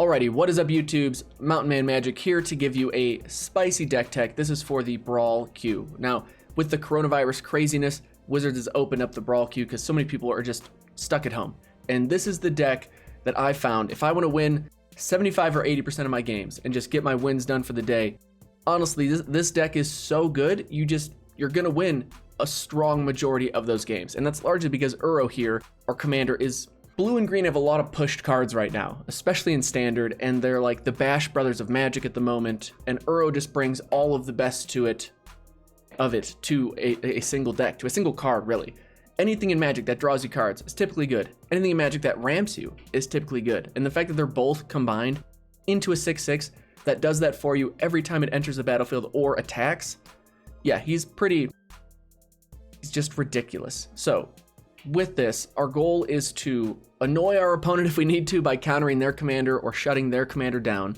Alrighty, what is up YouTubes? Mountain Man Magic here to give you a spicy deck tech. This is for the Brawl queue. Now, with the coronavirus craziness, Wizards has opened up the Brawl queue because so many people are just stuck at home. And this is the deck that I found. If I want to win 75 or 80% of my games and just get my wins done for the day, honestly, this deck is so good, you're going to win a strong majority of those games. And that's largely because Uro here, our commander, is blue and green have a lot of pushed cards right now, especially in Standard, and they're like the Bash Brothers of Magic at the moment, and Uro just brings all of the best to a single deck, to a single card, really. Anything in Magic that draws you cards is typically good. Anything in Magic that ramps you is typically good. And the fact that they're both combined into a 6/6 that does that for you every time it enters the battlefield or attacks, yeah, he's just ridiculous. So, with this, our goal is to annoy our opponent if we need to by countering their commander or shutting their commander down,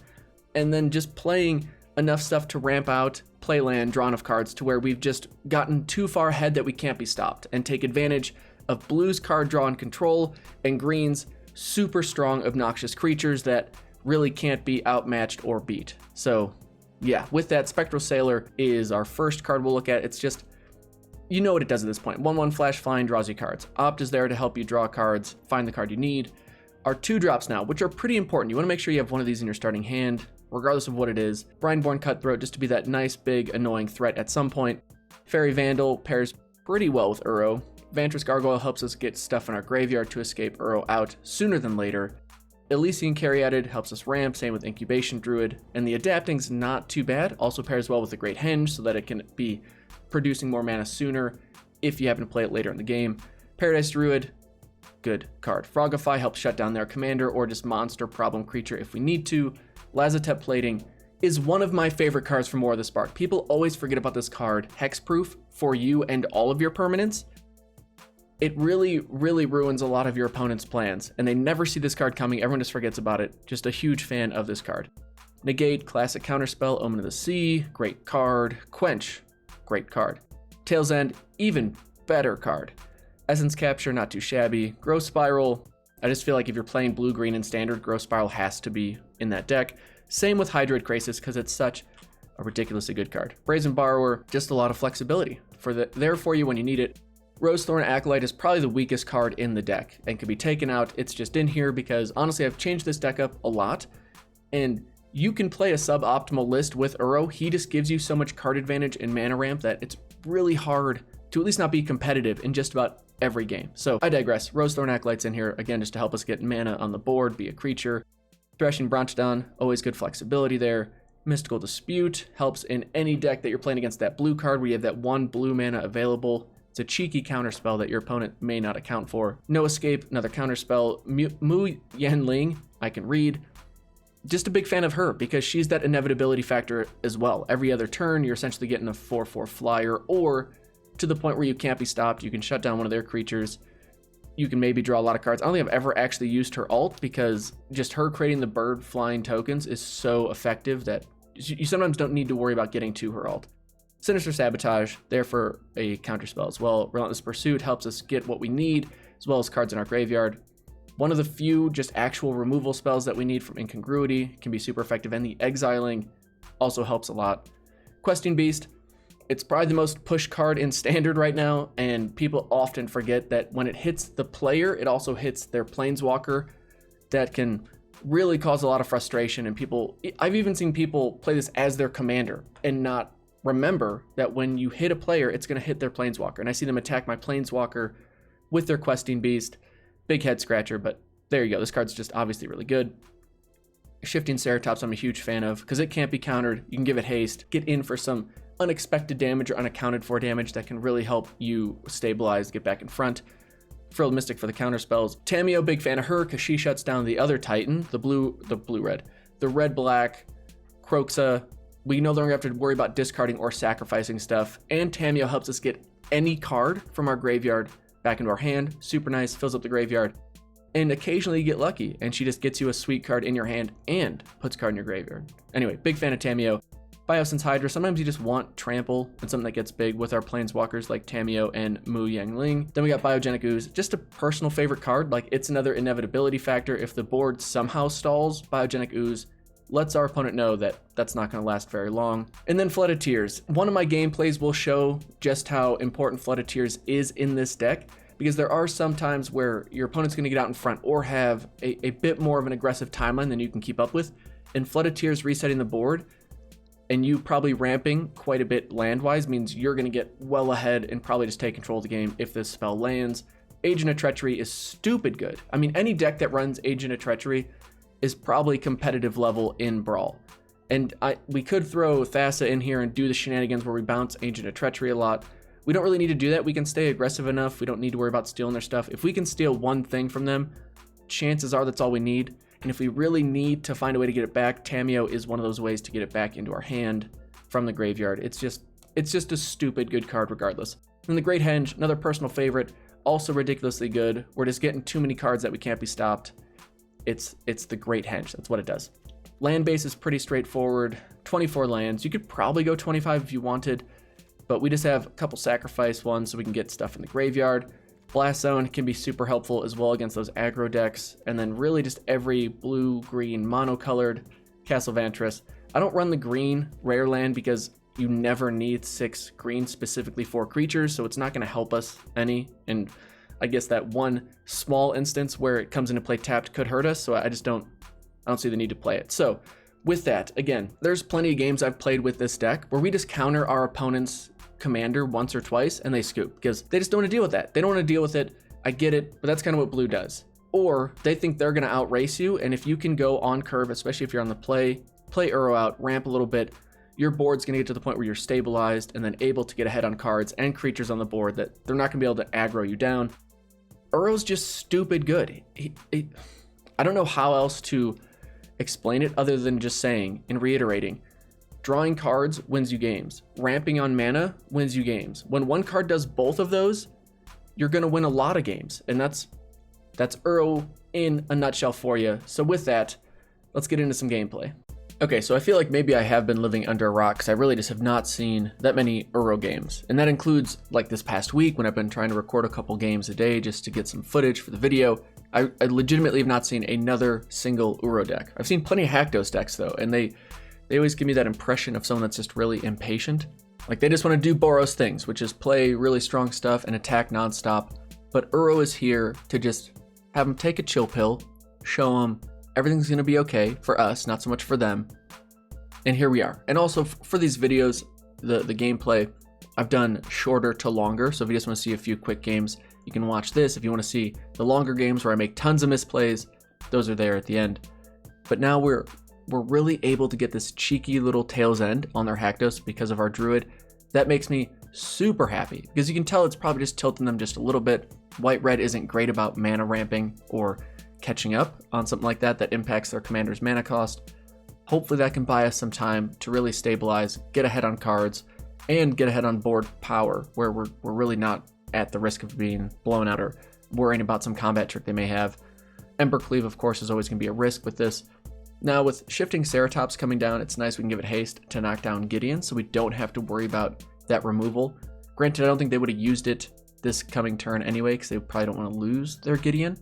and then just playing enough stuff to ramp out, play land, draw enough cards to where we've just gotten too far ahead that we can't be stopped, and take advantage of blue's card draw and control, and green's super strong, obnoxious creatures that really can't be outmatched or beat. So, yeah, with that, Spectral Sailor is our first card we'll look at. It's just, you know what it does at this point. 1/1 flash flying draws you cards. Opt is there to help you draw cards, find the card you need. Our 2-drops now, which are pretty important. You want to make sure you have one of these in your starting hand, regardless of what it is. Brineborn Cutthroat, just to be that nice, big, annoying threat at some point. Fairy Vandal pairs pretty well with Uro. Vantress Gargoyle helps us get stuff in our graveyard to escape Uro out sooner than later. Elysian Caryatid helps us ramp, same with Incubation Druid. And the Adapting's not too bad, also pairs well with the Great Henge so that it can be producing more mana sooner if you happen to play it later in the game. Paradise Druid, good card. Frogify helps shut down their commander or just monster problem creature if we need to. Lazotep Plating is one of my favorite cards from War of the Spark. People always forget about this card. Hexproof for you and all of your permanents. It really, really ruins a lot of your opponent's plans, and they never see this card coming. Everyone just forgets about it. Just a huge fan of this card. Negate, classic counterspell, Omen of the Sea, great card. Quench, great card. Tail's End, even better card. Essence Capture, not too shabby. Growth Spiral, I just feel like if you're playing blue-green in Standard, Growth Spiral has to be in that deck. Same with Hydroid Krasis, because it's such a ridiculously good card. Brazen Borrower, just a lot of flexibility there for you when you need it. Rosethorn Acolyte is probably the weakest card in the deck and can be taken out. It's just in here because, honestly, I've changed this deck up a lot, and you can play a suboptimal list with Uro. He just gives you so much card advantage and mana ramp that it's really hard to at least not be competitive in just about every game. So I digress. Rosethorn Acolyte's in here, again, just to help us get mana on the board, be a creature. Threshing Bronchodon, always good flexibility there. Mystical Dispute helps in any deck that you're playing against that blue card where you have that 1 blue mana available. It's a cheeky counterspell that your opponent may not account for. No Escape, another counterspell. Mu Yanling, I can read. Just a big fan of her because she's that inevitability factor as well. Every other turn, you're essentially getting a 4/4 flyer, or to the point where you can't be stopped, you can shut down one of their creatures. You can maybe draw a lot of cards. I don't think I've ever actually used her ult because just her creating the bird flying tokens is so effective that you sometimes don't need to worry about getting to her ult. Sinister Sabotage, there for a counterspell as well. Relentless Pursuit helps us get what we need, as well as cards in our graveyard. One of the few just actual removal spells that we need from Incongruity, can be super effective, and the Exiling also helps a lot. Questing Beast, it's probably the most push card in Standard right now, and people often forget that when it hits the player, it also hits their Planeswalker. That can really cause a lot of frustration, and I've even seen people play this as their commander and not remember that when you hit a player, it's going to hit their Planeswalker. And I see them attack my Planeswalker with their Questing Beast. Big head scratcher, but there you go. This card's just obviously really good. Shifting Ceratops, I'm a huge fan of because it can't be countered. You can give it haste, get in for some unexpected damage or unaccounted for damage that can really help you stabilize, get back in front. Frilled Mystic for the counterspells. Tamiyo, big fan of her because she shuts down the other Titan, the red-black Croxa. We no longer have to worry about discarding or sacrificing stuff, and Tamiyo helps us get any card from our graveyard back into our hand. Super nice, fills up the graveyard, and occasionally you get lucky, and she just gets you a sweet card in your hand and puts a card in your graveyard. Anyway, big fan of Tamiyo. Biosense Hydra, sometimes you just want Trample and something that gets big with our Planeswalkers like Tamiyo and Mu Yangling. Then we got Biogenic Ooze, just a personal favorite card. Like, it's another inevitability factor. If the board somehow stalls, Biogenic Ooze lets our opponent know that that's not going to last very long. And then Flooded Tears. One of my gameplays will show just how important Flooded Tears is in this deck, because there are some times where your opponent's going to get out in front or have a bit more of an aggressive timeline than you can keep up with. And Flooded Tears resetting the board and you probably ramping quite a bit land-wise means you're going to get well ahead and probably just take control of the game if this spell lands. Agent of Treachery is stupid good. I mean, any deck that runs Agent of Treachery is probably competitive level in Brawl. And we could throw Thassa in here and do the shenanigans where we bounce Agent of Treachery a lot. We don't really need to do that. We can stay aggressive enough. We don't need to worry about stealing their stuff. If we can steal one thing from them, chances are that's all we need. And if we really need to find a way to get it back, Tamiyo is one of those ways to get it back into our hand from the graveyard. It's just a stupid good card regardless. And the Great Henge, another personal favorite, also ridiculously good. We're just getting too many cards that we can't be stopped. It's the Great Henge. That's what it does. Land base is pretty straightforward. 24 lands. You could probably go 25 if you wanted, but we just have a couple sacrifice ones so we can get stuff in the graveyard. Blast Zone can be super helpful as well against those aggro decks. And then really just every blue, green, monocolored Castle Vantress. I don't run the green rare land because you never need 6 green specifically for creatures, so it's not going to help us any. And I guess that one small instance where it comes into play tapped could hurt us, so I don't see the need to play it. So with that, again, there's plenty of games I've played with this deck where we just counter our opponent's commander once or twice and they scoop because they just don't want to deal with that. They don't want to deal with it. I get it, but that's kind of what blue does. Or they think they're going to outrace you, and if you can go on curve, especially if you're on the play Uro out, ramp a little bit, your board's going to get to the point where you're stabilized and then able to get ahead on cards and creatures on the board that they're not going to be able to aggro you down. Uro's just stupid good. I don't know how else to explain it other than just saying and reiterating. Drawing cards wins you games. Ramping on mana wins you games. When one card does both of those, you're going to win a lot of games. And that's Uro in a nutshell for you. So with that, let's get into some gameplay. Okay, so I feel like maybe I have been living under a rock because I really just have not seen that many Uro games. And that includes like this past week when I've been trying to record a couple games a day just to get some footage for the video. I legitimately have not seen another single Uro deck. I've seen plenty of Haktos decks though, and they always give me that impression of someone that's just really impatient. Like they just want to do Boros things, which is play really strong stuff and attack nonstop. But Uro is here to just have them take a chill pill, show them everything's going to be okay for us, not so much for them. And here we are. And also for these videos, the gameplay, I've done shorter to longer. So if you just want to see a few quick games, you can watch this. If you want to see the longer games where I make tons of misplays, those are there at the end. But now we're really able to get this cheeky little tail's end on their Haktos because of our Druid. That makes me super happy because you can tell it's probably just tilting them just a little bit. White-red isn't great about mana ramping or catching up on something like that impacts their commander's mana cost. Hopefully that can buy us some time to really stabilize, get ahead on cards, and get ahead on board power where we're really not at the risk of being blown out or worrying about some combat trick they may have. Embercleave, of course, is always going to be a risk with this. Now with shifting Ceratops coming down, it's nice we can give it haste to knock down Gideon so we don't have to worry about that removal. Granted, I don't think they would have used it this coming turn anyway because they probably don't want to lose their Gideon.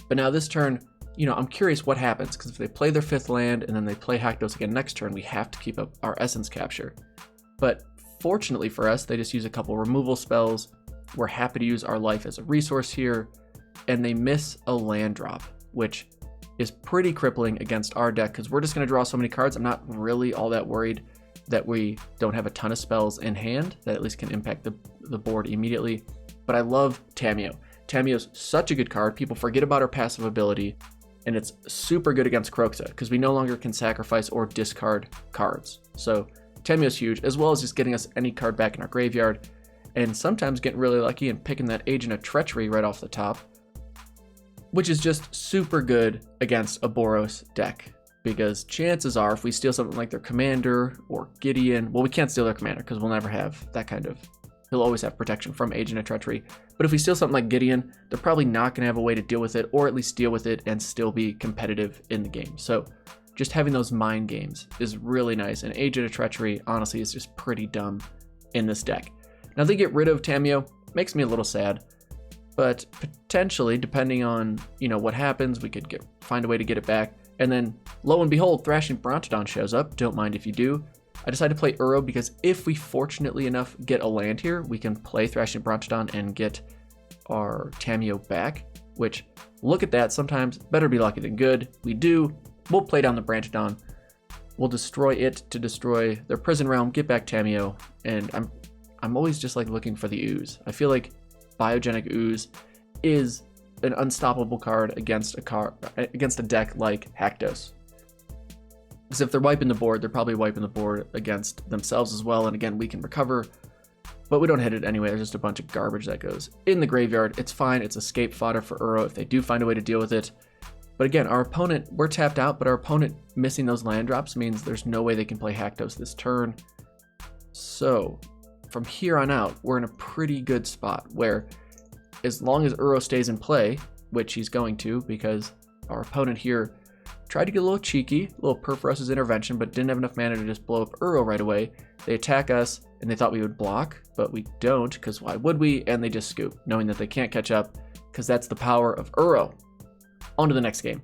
But now this turn, I'm curious what happens because if they play their 5th land and then they play Haktos again next turn, we have to keep up our Essence Capture. But fortunately for us, they just use a couple removal spells. We're happy to use our life as a resource here, and they miss a land drop, which is pretty crippling against our deck because we're just going to draw so many cards. I'm not really all that worried that we don't have a ton of spells in hand that at least can impact the board immediately. But I love Tamiyo. Tamiyo's such a good card. People forget about her passive ability, and it's super good against Kroxa because we no longer can sacrifice or discard cards. So Tamiyo's huge, as well as just getting us any card back in our graveyard, and sometimes getting really lucky and picking that Agent of Treachery right off the top, which is just super good against a Boros deck. Because chances are, if we steal something like their commander or Gideon, well, we can't steal their commander because we'll never have that kind of, he'll always have protection from Agent of Treachery. But if we steal something like Gideon, they're probably not going to have a way to deal with it, or at least deal with it and still be competitive in the game. So just having those mind games is really nice, and Agent of Treachery, honestly, is just pretty dumb in this deck. Now, they get rid of Tamiyo, makes me a little sad, but potentially, depending on, what happens, we could find a way to get it back. And then, lo and behold, Thrashing Brontodon shows up. Don't mind if you do. I decided to play Uro because if we fortunately enough get a land here, we can play Thrashing Brontodon and get our Tamiyo back, which, look at that, sometimes better be lucky than good. We do. We'll play down the Brontodon. We'll destroy it to destroy their prison realm, get back Tamiyo, and I'm always just like looking for the ooze. I feel like Biogenic Ooze is an unstoppable card against a deck like Haktos. Because if they're wiping the board, they're probably wiping the board against themselves as well, and again, we can recover, but we don't hit it anyway. There's just a bunch of garbage that goes in the graveyard. It's fine. It's escape fodder for Uro if they do find a way to deal with it. But again, our opponent, we're tapped out, but our opponent missing those land drops means there's no way they can play Haktos this turn. So from here on out, we're in a pretty good spot where as long as Uro stays in play, which he's going to because our opponent here tried to get a little cheeky, a little Perforos's intervention, but didn't have enough mana to just blow up Uro right away. They attack us, and they thought we would block, but we don't, because why would we? And they just scoop, knowing that they can't catch up, because that's the power of Uro. On to the next game.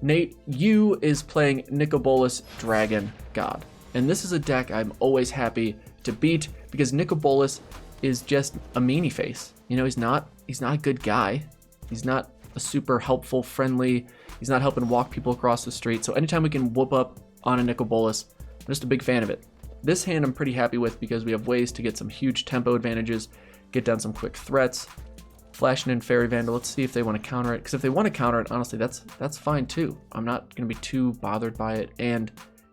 Nate, you is playing Nicol Dragon God. And this is a deck I'm always happy to beat, because Nicol is just a meanie face. He's not a good guy. He's not a super helpful, friendly. He's not helping walk people across the street. So anytime we can whoop up on a Nicol, I'm just a big fan of it. This hand I'm pretty happy with because we have ways to get some huge tempo advantages, get down some quick threats. Flashing in Fairy Vandal, let's see if they want to counter it. Because if they want to counter it, honestly, that's fine too. I'm not going to be too bothered by it, and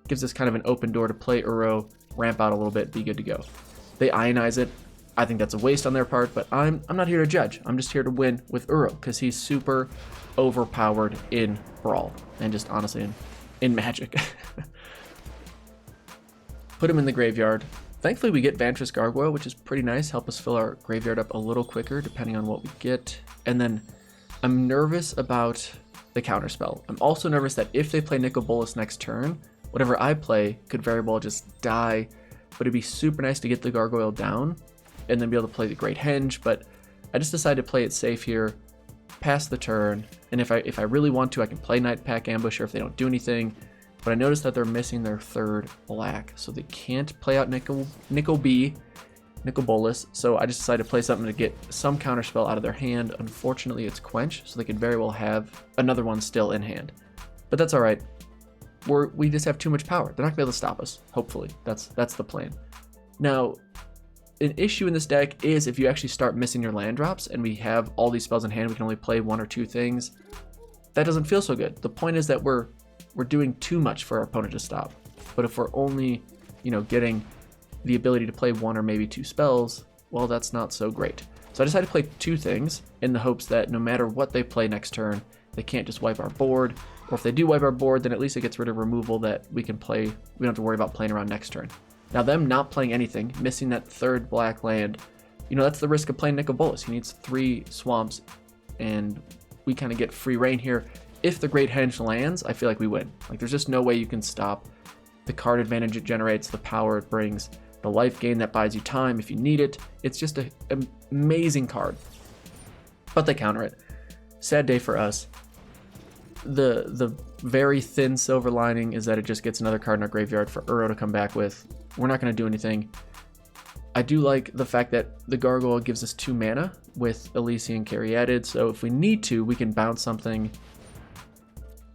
gives us kind of an open door to play Uro, ramp out a little bit, be good to go. They ionize it. I think that's a waste on their part, but I'm not here to judge. I'm just here to win with Uro because he's super overpowered in Brawl and just honestly in Magic. Put him in the graveyard. Thankfully, we get Vantress Gargoyle, which is pretty nice. Help us fill our graveyard up a little quicker, depending on what we get. And then I'm nervous about the counterspell. I'm also nervous that if they play Nicol next turn, whatever I play could very well just die. But it'd be super nice to get the Gargoyle down and then be able to play the Great Henge. But I just decided to play it safe here, pass the turn. And if I really want to, I can play Night Pack Ambusher if they don't do anything. But I noticed that they're missing their third black, so they can't play out Nicol, so I just decided to play something to get some counterspell out of their hand. Unfortunately, it's Quench, so they could very well have another one still in hand. But that's alright. We just have too much power. They're not going to be able to stop us, hopefully. That's the plan. Now, an issue in this deck is if you actually start missing your land drops, and we have all these spells in hand, we can only play one or two things. That doesn't feel so good. The point is that we're doing too much for our opponent to stop. But if we're only, getting the ability to play one or maybe two spells, well, that's not so great. So I decided to play two things in the hopes that no matter what they play next turn, they can't just wipe our board. Or if they do wipe our board, then at least it gets rid of removal that we can play. We don't have to worry about playing around next turn. Now, them not playing anything, missing that third black land, that's the risk of playing Nicol. He needs 3 swamps, and we kind of get free reign here. If the Great Henge lands, I feel like we win. Like, there's just no way you can stop the card advantage it generates, the power it brings, the life gain that buys you time if you need it. It's just an amazing card. But they counter it. Sad day for us. The very thin silver lining is that it just gets another card in our graveyard for Uro to come back with. We're not going to do anything. I do like the fact that the Gargoyle gives us 2 mana with Elysian Caryatid, so if we need to, we can bounce something.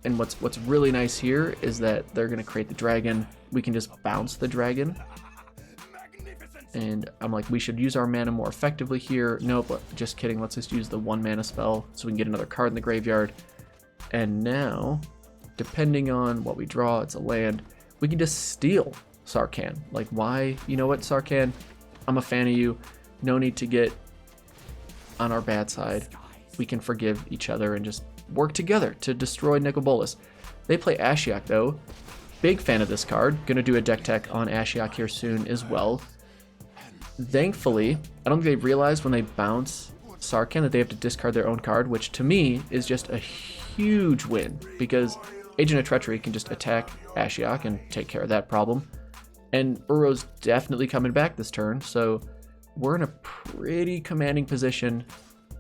And what's really nice here is that they're going to create the dragon. We can just bounce the dragon. And I'm like, we should use our mana more effectively here. Nope, just kidding. Let's just use the 1 mana spell so we can get another card in the graveyard. And now, depending on what we draw, it's a land, we can just steal Sarkhan. Like, why? You know what, Sarkhan? I'm a fan of you. No need to get on our bad side. We can forgive each other and just work together to destroy Nicol. They play Ashiok though. Big fan of this card. Gonna do a deck tech on Ashiok here soon as well. Thankfully, I don't think they realized when they bounce Sarkhan that they have to discard their own card, which to me is just a huge win because Agent of Treachery can just attack Ashiok and take care of that problem. And Uro's definitely coming back this turn, so we're in a pretty commanding position,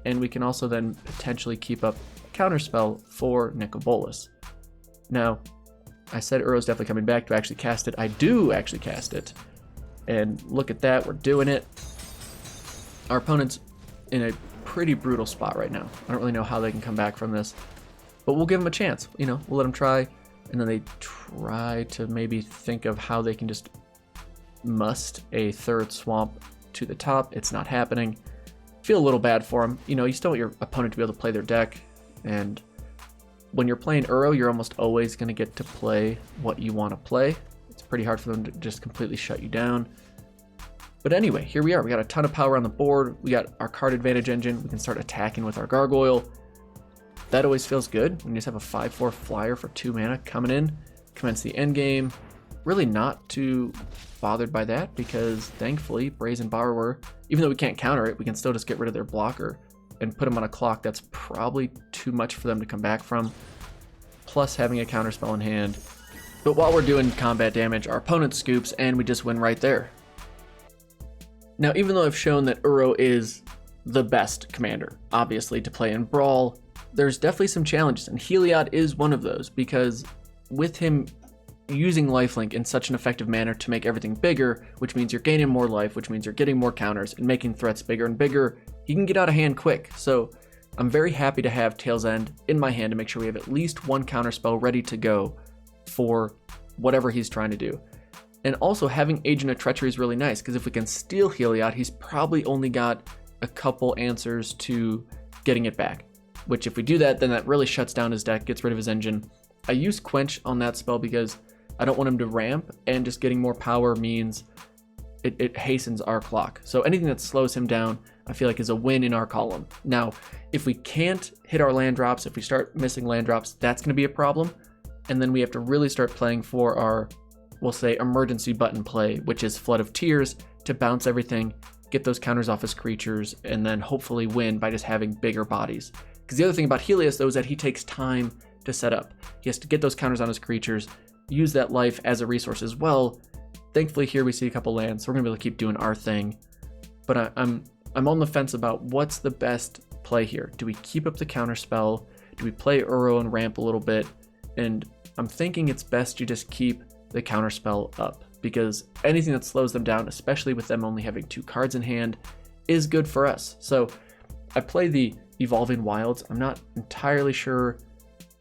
and we can also then potentially keep up Counterspell for Nicol Bolas. Now, I said Uro's definitely coming back. Do I actually cast it? I do actually cast it. And look at that, we're doing it. Our opponent's in a pretty brutal spot right now. I don't really know how they can come back from this, but we'll give them a chance. You know, we'll let them try, and then they try to maybe think of how they can just must a third swamp to the top. It's not happening. Feel a little bad for them. You know, you still want your opponent to be able to play their deck, and when you're playing Uro, you're almost always going to get to play what you want to play. It's pretty hard for them to just completely shut you down. But anyway, here we are. We got a ton of power on the board. We got our card advantage engine. We can start attacking with our Gargoyle. That always feels good when you just have a 5/4 flyer for 2 mana coming in. Commence the end game. Really not too bothered by that because thankfully Brazen Borrower, even though we can't counter it, we can still just get rid of their blocker and put them on a clock that's probably too much for them to come back from. Plus having a counterspell in hand. But while we're doing combat damage, our opponent scoops and we just win right there. Now, even though I've shown that Uro is the best commander, obviously, to play in Brawl, there's definitely some challenges, and Heliod is one of those, because with him using lifelink in such an effective manner to make everything bigger, which means you're gaining more life, which means you're getting more counters and making threats bigger and bigger, he can get out of hand quick. So I'm very happy to have Tail's End in my hand to make sure we have at least one counterspell ready to go for whatever he's trying to do. And also having Agent of Treachery is really nice, because if we can steal Heliod, he's probably only got a couple answers to getting it back. Which if we do that, then that really shuts down his deck, gets rid of his engine. I use Quench on that spell because I don't want him to ramp, and just getting more power means it hastens our clock. So anything that slows him down, I feel like is a win in our column. Now, if we can't hit our land drops, if we start missing land drops, that's going to be a problem. And then we have to really start playing for our, we'll say, emergency button play, which is Flood of Tears, to bounce everything, get those counters off his creatures, and then hopefully win by just having bigger bodies. Because the other thing about Helios, though, is that he takes time to set up. He has to get those counters on his creatures, use that life as a resource as well. Thankfully, here we see a couple lands, so we're going to be able to keep doing our thing. But I'm on the fence about what's the best play here. Do we keep up the counter spell? Do we play Uro and ramp a little bit? And I'm thinking it's best you just keep the counter spell up, because anything that slows them down, especially with them only having 2 cards in hand, is good for us. So I play the Evolving Wilds. I'm not entirely sure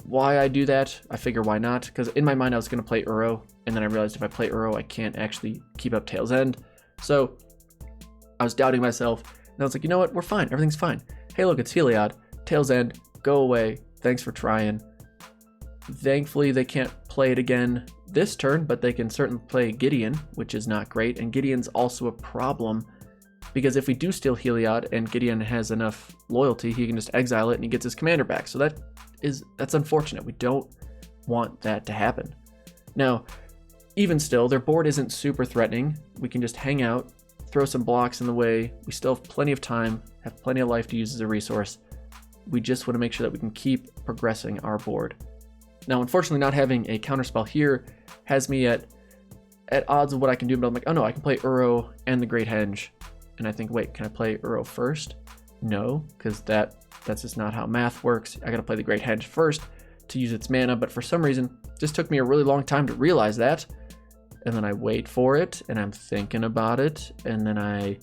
why I do that. I figure why not, because in my mind I was going to play Uro, and then I realized if I play Uro I can't actually keep up Tail's End. So I was doubting myself, and I was like, you know what, we're fine, everything's fine. Hey look, it's Heliod, Tail's End, go away, thanks for trying. Thankfully they can't play it again this turn, but they can certainly play Gideon, which is not great, and Gideon's also a problem, because if we do steal Heliod and Gideon has enough loyalty, he can just exile it and he gets his commander back. So that's unfortunate. We don't want that to happen. Now, even still, their board isn't super threatening. We can just hang out, throw some blocks in the way. We still have plenty of time, have plenty of life to use as a resource. We just want to make sure that we can keep progressing our board. Now, unfortunately, not having a counterspell here has me at odds of what I can do, but I'm like, oh no, I can play Uro and the Great Henge. And I think, wait, can I play Uro first? No, because that's just not how math works. I gotta play the Great Henge first to use its mana, but for some reason, it just took me a really long time to realize that. And then I wait for it, and I'm thinking about it, and then I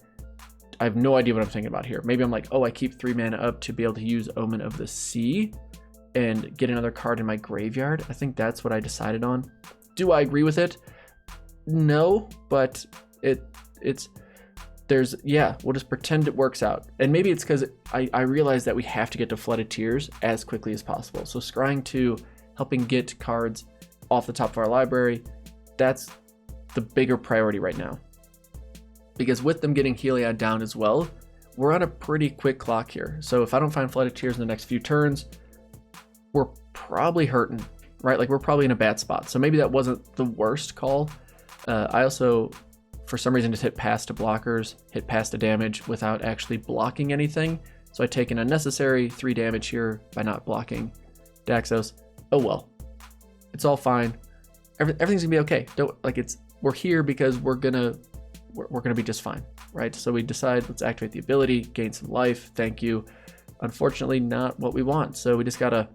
have no idea what I'm thinking about here. Maybe I'm like, oh, I keep 3 mana up to be able to use Omen of the Sea and get another card in my graveyard. I think that's what I decided on. Do I agree with it? No, but we'll just pretend it works out. And maybe it's because I realize that we have to get to Flooded Tears as quickly as possible. So scrying 2, helping get cards off the top of our library, that's the bigger priority right now. Because with them getting Heliod down as well, we're on a pretty quick clock here. So if I don't find Flooded Tears in the next few turns, we're probably hurting, right? Like we're probably in a bad spot. So maybe that wasn't the worst call. I also, for some reason, just hit past to blockers, hit past to damage without actually blocking anything. So I take an unnecessary 3 damage here by not blocking Daxos. Oh well. It's all fine. Everything's gonna be okay. Don't like we're here because we're gonna be just fine, right? So we decide, let's activate the ability, gain some life. Thank you. Unfortunately, not what we want. So we just gotta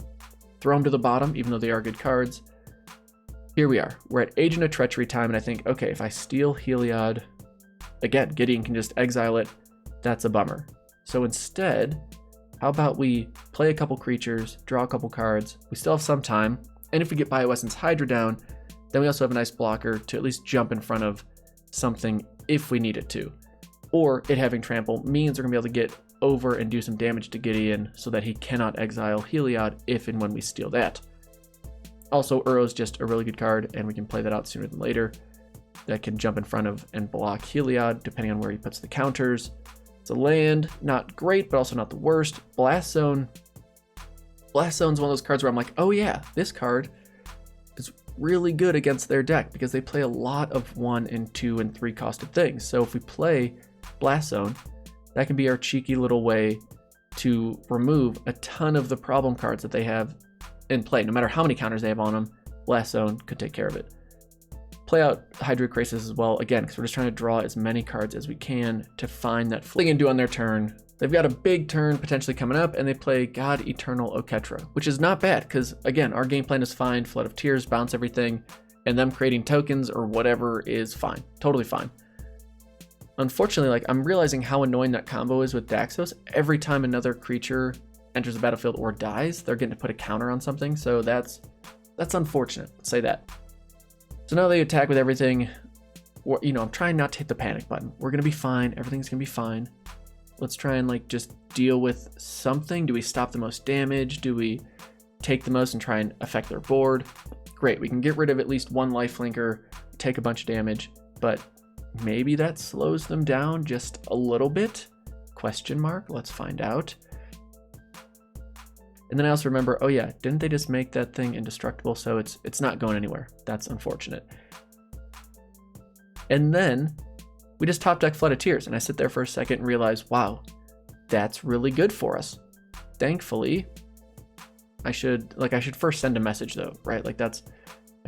throw them to the bottom, even though they are good cards. Here we are. We're at Agent of Treachery time, and I think, okay, if I steal Heliod, again, Gideon can just exile it. That's a bummer. So instead, how about we play a couple creatures, draw a couple cards. We still have some time, and if we get Bioessence Hydra down, then we also have a nice blocker to at least jump in front of something if we need it to. Or it having trample means we're gonna be able to get over and do some damage to Gideon so that he cannot exile Heliod if and when we steal that. Also, Uro's just a really good card, and we can play that out sooner than later. That can jump in front of and block Heliod, depending on where he puts the counters. It's a land, not great, but also not the worst. Blast Zone. Blast Zone's one of those cards where I'm like, oh yeah, this card is really good against their deck because they play a lot of 1 and 2 and 3 costed things. So if we play Blast Zone, that can be our cheeky little way to remove a ton of the problem cards that they have in play. No matter how many counters they have on them, Blast Zone could take care of it. Play out Hydra Crisis as well, again, because we're just trying to draw as many cards as we can to find that fling and do on their turn. They've got a big turn potentially coming up, and they play God Eternal Oketra, which is not bad, because again, our game plan is fine. Flood of Tears, bounce everything, and them creating tokens or whatever is fine, totally fine. Unfortunately, like, I'm realizing how annoying that combo is with Daxos. Every time another creature enters the battlefield or dies, they're getting to put a counter on something, so that's unfortunate, let's say that. So now they attack with everything. You know, I'm trying not to hit the panic button. We're gonna be fine, everything's gonna be fine. Let's try and like just deal with something. Do we stop the most damage? Do we take the most and try and affect their board? Great, we can get rid of at least one lifelinker, take a bunch of damage, but maybe that slows them down just a little bit? Question mark, let's find out. And then I also remember, oh yeah, didn't they just make that thing indestructible? So it's not going anywhere. That's unfortunate. And then we just top deck Flood of Tears, and I sit there for a second and realize, wow, that's really good for us. Thankfully, I should first send a message though, right? Like I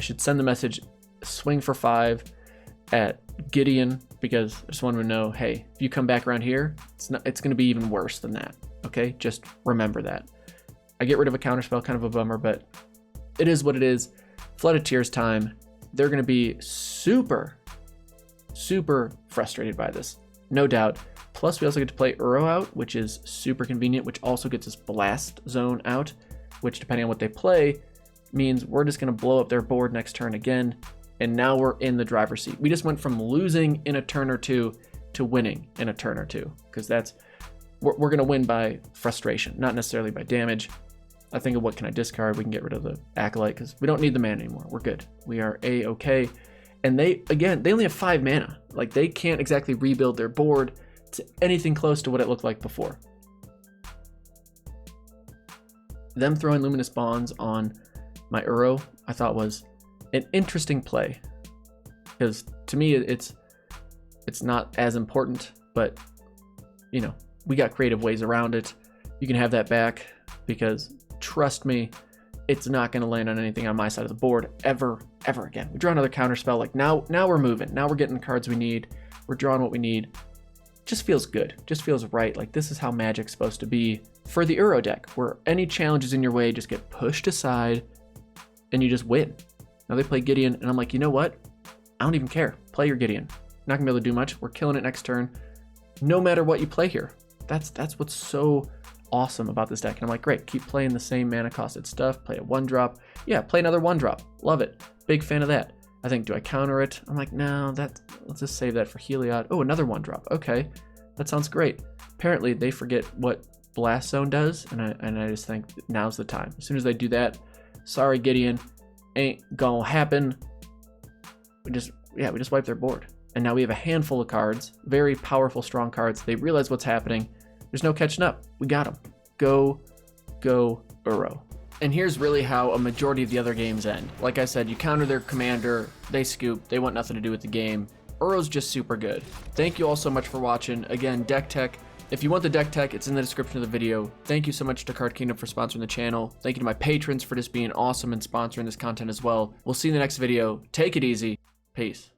should send the message, swing for 5 at Gideon, because I just want him to know, hey, if you come back around here, it's going to be even worse than that. Okay, just remember that. I get rid of a counterspell, kind of a bummer, but it is what it is. Flood of Tears time. They're going to be super frustrated by this, no doubt. Plus, we also get to play Uro out, which is super convenient, which also gets us Blast Zone out, which, depending on what they play, means we're just going to blow up their board next turn again, and now we're in the driver's seat. We just went from losing in a turn or two to winning in a turn or two, because we're going to win by frustration, not necessarily by damage. I think of what can I discard. We can get rid of the Acolyte because we don't need the mana anymore. We're good. We are A-okay. And they only have 5 mana. Like, they can't exactly rebuild their board to anything close to what it looked like before. Them throwing Luminous Bonds on my Uro, I thought was an interesting play. Because to me, it's not as important, but, you know, we got creative ways around it. You can have that back because, trust me, it's not going to land on anything on my side of the board ever again. We draw another counter spell. Like, now we're moving. Now we're getting the cards we need. We're drawing what we need. Just feels good. Just feels right. Like, this is how Magic's supposed to be for the Uro deck, where any challenges in your way just get pushed aside and you just win. Now they play Gideon, and I'm like, you know what? I don't even care. Play your Gideon. Not gonna be able to do much. We're killing it next turn, no matter what you play here. That's what's so awesome about this deck. And I'm like, great, keep playing the same mana costed stuff. Play a 1-drop. Yeah, play another 1-drop. Love it. Big fan of that. I think, do I counter it? I'm like, no, let's just save that for Heliod. Oh, another 1-drop. Okay, that sounds great. Apparently, they forget what Blast Zone does, and I just think now's the time. As soon as they do that, sorry, Gideon, ain't gonna happen. We just wipe their board. And now we have a handful of cards, very powerful, strong cards. They realize what's happening. There's no catching up. We got them. Go, Uro. And here's really how a majority of the other games end. Like I said, you counter their commander, they scoop, they want nothing to do with the game. Uro's just super good. Thank you all so much for watching. Again, Deck Tech, If you want the deck tech, it's in the description of the video. Thank you so much to Card Kingdom for sponsoring the channel. Thank you to my patrons for just being awesome and sponsoring this content as well. We'll see you in the next video. Take it easy. Peace.